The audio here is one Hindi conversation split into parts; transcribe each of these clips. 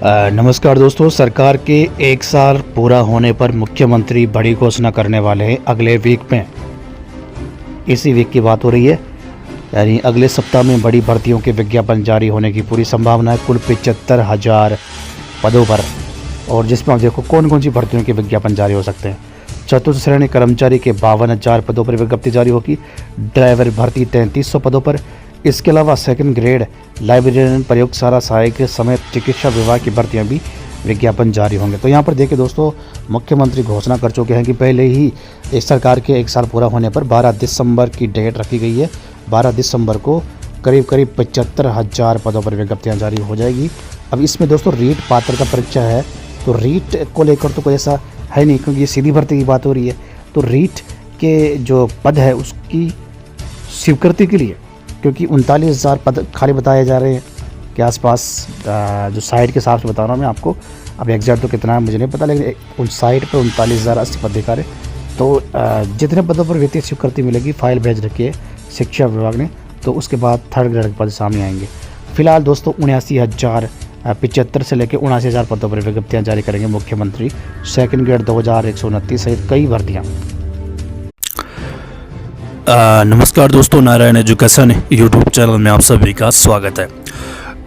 नमस्कार दोस्तों, सरकार के 1 साल पूरा होने पर मुख्यमंत्री बड़ी घोषणा करने वाले हैं अगले वीक में। इसी वीक की बात हो रही है, यानी अगले सप्ताह में बड़ी भर्तियों के विज्ञापन जारी होने की पूरी संभावना है। कुल 75,000 पदों पर, और जिसमें आप देखो कौन कौन सी भर्तियों के विज्ञापन जारी हो सकते हैं। चतुर्थ श्रेणी कर्मचारी के 52,000 पदों पर विज्ञप्ति जारी होगी। ड्राइवर भर्ती 3300 पदों पर। इसके अलावा सेकंड ग्रेड लाइब्रेरियन, प्रयोगशाला सहायक समेत चिकित्सा विभाग की भर्तियां भी विज्ञापन जारी होंगे। तो यहाँ पर देखिए दोस्तों, मुख्यमंत्री घोषणा कर चुके हैं कि पहले ही इस सरकार के 1 साल पूरा होने पर 12 दिसंबर की डेट रखी गई है। 12 दिसंबर को करीब 75,000 पदों पर विज्ञप्तियाँ जारी हो जाएगी। अब इसमें दोस्तों रीट पात्रता परीक्षा है, तो रीट को लेकर तो कोई ऐसा है नहीं, क्योंकि ये सीधी भर्ती की बात हो रही है। तो रीट के जो पद है उसकी स्वीकृति के लिए, क्योंकि 39,000 पद खाली बताए जा रहे हैं के आसपास, जो साइट के हिसाब से बता रहा हूँ मैं आपको। अब एग्जैक्ट तो कितना है मुझे नहीं पता, लेकिन उन साइट पर 39,080 पद दिखा रहे। तो जितने पदों पर वित्तीय स्वीकृति मिलेगी, फाइल भेज रखी है शिक्षा विभाग ने, तो उसके बाद थर्ड ग्रेड के पद सामने आएंगे। फिलहाल दोस्तों 79,075 से लेकर 79,000 पदों पर विज्ञप्तियाँ जारी करेंगे मुख्यमंत्री। सेकंड ग्रेड 2,129 सहित कई भर्तियाँ। नमस्कार दोस्तों, नारायण एजुकेशन यूट्यूब चैनल में आप सभी का स्वागत है।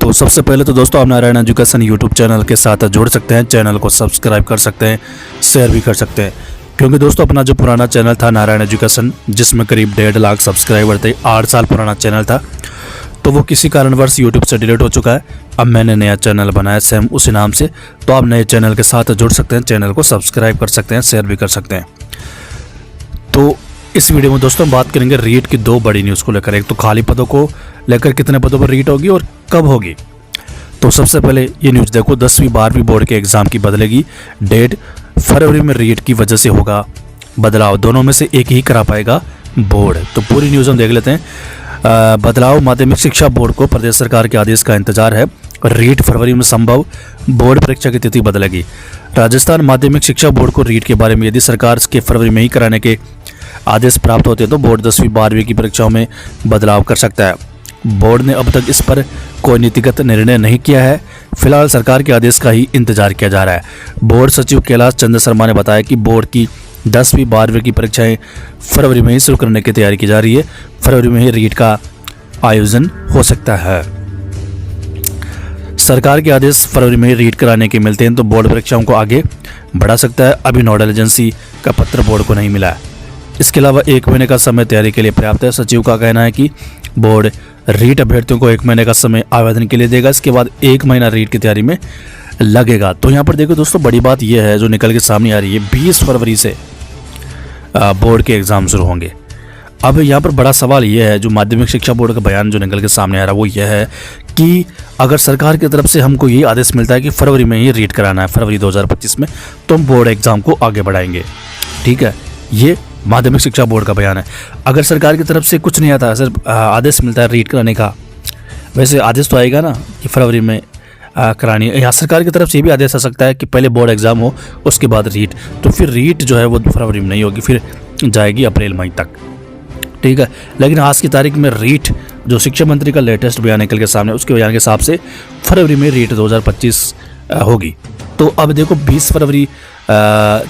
तो सबसे पहले तो दोस्तों आप नारायण एजुकेशन यूट्यूब चैनल के साथ जुड़ सकते हैं, चैनल को सब्सक्राइब कर सकते हैं, शेयर भी कर सकते हैं। क्योंकि दोस्तों अपना जो पुराना चैनल था नारायण एजुकेशन, जिसमें करीब 1.5 लाख सब्सक्राइबर थे, 8 साल पुराना चैनल था, तो वो किसी कारणवश यूट्यूब से डिलीट हो चुका है। अब मैंने नया चैनल बनाया सेम उसी नाम से, तो आप नए चैनल के साथ जुड़ सकते हैं, चैनल को सब्सक्राइब कर सकते हैं, शेयर भी कर सकते हैं। तो इस वीडियो में दोस्तों बात करेंगे रीट की 2 बड़ी न्यूज़ को लेकर। एक तो खाली पदों को लेकर कितने पदों पर रीट होगी और कब होगी। तो सबसे पहले ये न्यूज़ देखो, 10वीं 12वीं बोर्ड के एग्ज़ाम की बदलेगी डेट। फरवरी में रीट की वजह से होगा बदलाव, दोनों में से एक ही करा पाएगा बोर्ड। तो पूरी न्यूज़ हम देख लेते हैं। बदलाव, माध्यमिक शिक्षा बोर्ड को प्रदेश सरकार के आदेश का इंतजार है। रीट फरवरी में संभव, बोर्ड परीक्षा की तिथि बदलेगी। राजस्थान माध्यमिक शिक्षा बोर्ड को रीट के बारे में यदि सरकार के फरवरी में ही कराने के आदेश प्राप्त होते हैं तो बोर्ड 10वीं 12वीं की परीक्षाओं में बदलाव कर सकता है। बोर्ड ने अब तक इस पर कोई नीतिगत निर्णय नहीं किया है। फिलहाल सरकार के आदेश का ही इंतजार किया जा रहा है। बोर्ड सचिव कैलाश चंद्र शर्मा ने बताया कि बोर्ड की 10वीं 12वीं की परीक्षाएं फरवरी में ही शुरू करने की तैयारी की जा रही है। फरवरी में ही रीट का आयोजन हो सकता है। सरकार के आदेश फरवरी में रीट कराने के मिलते हैं तो बोर्ड परीक्षाओं को आगे बढ़ा सकता है। अभी नोडल एजेंसी का पत्र बोर्ड को नहीं मिला है। इसके अलावा 1 महीने का समय तैयारी के लिए पर्याप्त है। सचिव का कहना है कि बोर्ड रीट अभ्यर्थियों को 1 महीने का समय आवेदन के लिए देगा, इसके बाद 1 महीना रीट की तैयारी में लगेगा। तो यहाँ पर देखो दोस्तों, बड़ी बात यह है जो निकल के सामने आ रही है, 20 फरवरी से बोर्ड के एग्ज़ाम शुरू होंगे। अब यहाँ पर बड़ा सवाल यह है, जो माध्यमिक शिक्षा बोर्ड का बयान जो निकल के सामने आ रहा है वो यह है कि अगर सरकार की तरफ से हमको ये आदेश मिलता है कि फरवरी में ही रीट कराना है, फरवरी 2025 में, तो हम बोर्ड एग्ज़ाम को आगे बढ़ाएंगे। ठीक है, ये माध्यमिक शिक्षा बोर्ड का बयान है। अगर सरकार की तरफ से कुछ नहीं आता, सिर्फ आदेश मिलता है रीट कराने का, वैसे आदेश तो आएगा ना कि फरवरी में करानी है। यहाँ सरकार की तरफ से ये भी आदेश आ सकता है कि पहले बोर्ड एग्ज़ाम हो उसके बाद रीट, तो फिर रीट जो है वो फरवरी में नहीं होगी, फिर जाएगी अप्रैल मई तक। ठीक है, लेकिन आज की तारीख में रीट, जो शिक्षा मंत्री का लेटेस्ट बयान निकल के सामने, उसके बयान के हिसाब से फरवरी में रीट 2025 होगी। तो अब देखो 20 फरवरी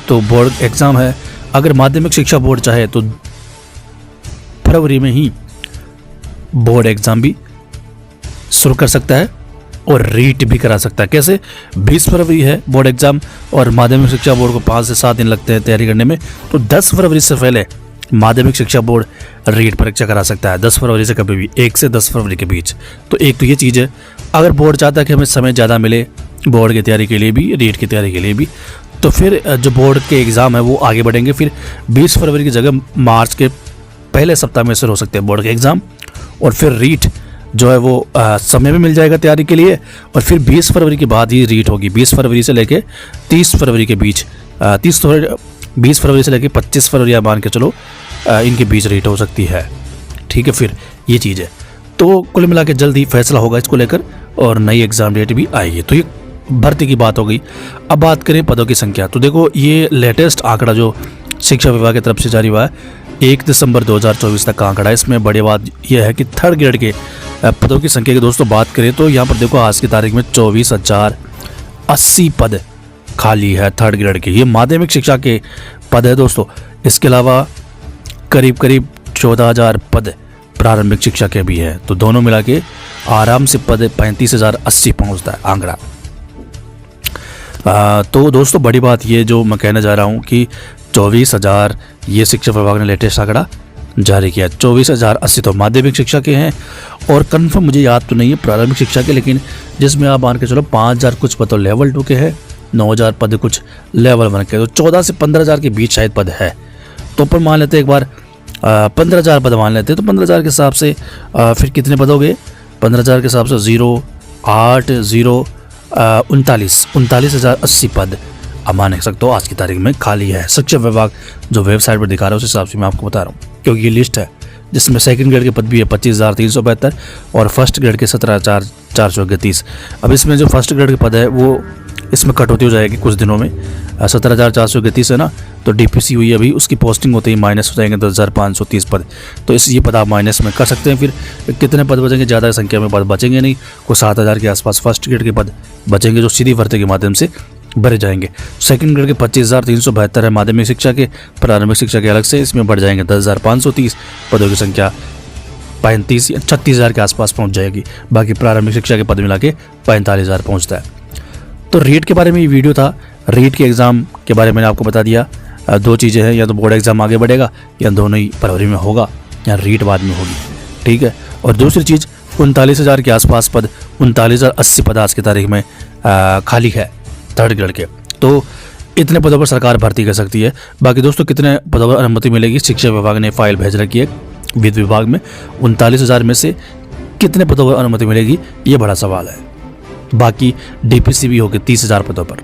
तो बोर्ड एग्ज़ाम है। अगर माध्यमिक शिक्षा बोर्ड चाहे तो फरवरी में ही बोर्ड एग्ज़ाम भी शुरू कर सकता है और रीट भी करा सकता है। कैसे? 20 फरवरी है बोर्ड एग्ज़ाम और माध्यमिक शिक्षा बोर्ड को 5 से 7 दिन लगते हैं तैयारी करने में, तो 10 फरवरी से पहले माध्यमिक शिक्षा बोर्ड रीट परीक्षा करा सकता है। 10 फरवरी से कभी भी, 1 से 10 फरवरी के बीच। तो एक तो ये चीज़ है। अगर बोर्ड चाहता है कि हमें समय ज़्यादा मिले बोर्ड की तैयारी के लिए भी, रीट की तैयारी के लिए भी, तो फिर जो बोर्ड के एग्ज़ाम है वो आगे बढ़ेंगे। फिर 20 फरवरी की जगह मार्च के पहले सप्ताह में शुरू हो सकते हैं बोर्ड के एग्ज़ाम, और फिर रीट जो है वो समय भी मिल जाएगा तैयारी के लिए, और फिर 20 फरवरी के बाद ही रीट होगी। 20 फरवरी से लेके 30 फरवरी के बीच, 20 फरवरी से लेके 25 फरवरी मान के चलो, इनके बीच रीट हो सकती है। ठीक है, फिर ये चीज़ है। तो कुल मिला के जल्द ही फैसला होगा इसको लेकर और नई एग्ज़ाम डेट भी आएगी। तो ये भर्ती की बात हो गई। अब बात करें पदों की संख्या, तो देखो ये लेटेस्ट आंकड़ा जो शिक्षा विभाग की तरफ से जारी हुआ है 1 दिसंबर 2024 तक का आंकड़ा है। इसमें बड़ी बात यह है कि थर्ड ग्रेड के पदों की संख्या की दोस्तों बात करें तो यहाँ पर देखो आज की तारीख में 80 पद खाली है थर्ड ग्रेड के। ये माध्यमिक शिक्षा के पद है दोस्तों। इसके अलावा करीब करीब 14,000 पद प्रारंभिक शिक्षा के भी है। तो दोनों मिला के आराम से पद 35,080 पहुंचता है आंकड़ा। तो दोस्तों बड़ी बात ये जो मैं कहने जा रहा हूँ कि 24,000 ये शिक्षा विभाग ने लेटेस्ट आंकड़ा जारी किया। 24,080 तो माध्यमिक शिक्षा के हैं और कंफर्म मुझे याद तो नहीं है प्रारंभिक शिक्षा के, लेकिन जिसमें आप मान के चलो 5,000 कुछ पद तो लेवल 2 के हैं, 9,000 पद कुछ लेवल 1 के, तो 14 से 15,000 के बीच शायद पद है। तो अपन मान लेते एक बार 15,000 पद मान लेते, तो 15,000 के हिसाब से फिर कितने पद हो गए? 15,000 के हिसाब से 0 8 0 39,080 पद अब मान सकते हो आज की तारीख में खाली है। शिक्षा विभाग जो वेबसाइट पर दिखा रहा है उस हिसाब से मैं आपको बता रहा हूँ, क्योंकि ये लिस्ट है जिसमें सेकंड ग्रेड के पद भी है 25,372 और फर्स्ट ग्रेड के 17,431। अब इसमें जो फर्स्ट ग्रेड के पद है वो इसमें कटौती हो जाएगी कुछ दिनों में। 17,431 है ना, तो डीपीसी हुई अभी, उसकी पोस्टिंग होते ही माइनस हो जाएंगे 10,530 पद। तो ये पद आप माइनस में कर सकते हैं। फिर कितने पद बचेंगे? ज़्यादा संख्या में पद बचेंगे नहीं, कुछ 7,000 के आसपास फर्स्ट ग्रेड के पद बचेंगे जो सीधी भर्ती के माध्यम से भरे जाएंगे। सेकंड ग्रेड के 25,372 है माध्यमिक शिक्षा के, प्रारंभिक शिक्षा के अलग से इसमें बढ़ जाएंगे 10,530 पदों की संख्या 35 या 36,000 के आसपास पहुंच जाएगी। बाकी प्रारंभिक शिक्षा के पद मिला के 45,000 पहुँचता है। तो रीट के बारे में ये वीडियो था। रीट के एग्ज़ाम के बारे में मैंने आपको बता दिया। दो चीज़ें हैं, या तो बोर्ड एग्ज़ाम आगे बढ़ेगा या दोनों ही फरवरी में होगा या रीट बाद में होगी, ठीक है। और दूसरी चीज़ 39,000 के आसपास पद, 39,080 पद आज की तारीख में खाली है थर्ड ग्रेड के। तो इतने पदों पर सरकार भर्ती कर सकती है। बाकी दोस्तों कितने पदों पर अनुमति मिलेगी? शिक्षा विभाग ने फाइल भेज रखी है वित्त विभाग में। 39,000 में से कितने पदों पर अनुमति मिलेगी ये बड़ा सवाल है। बाकी डीपीसी भी होगी 30,000 पदों पर।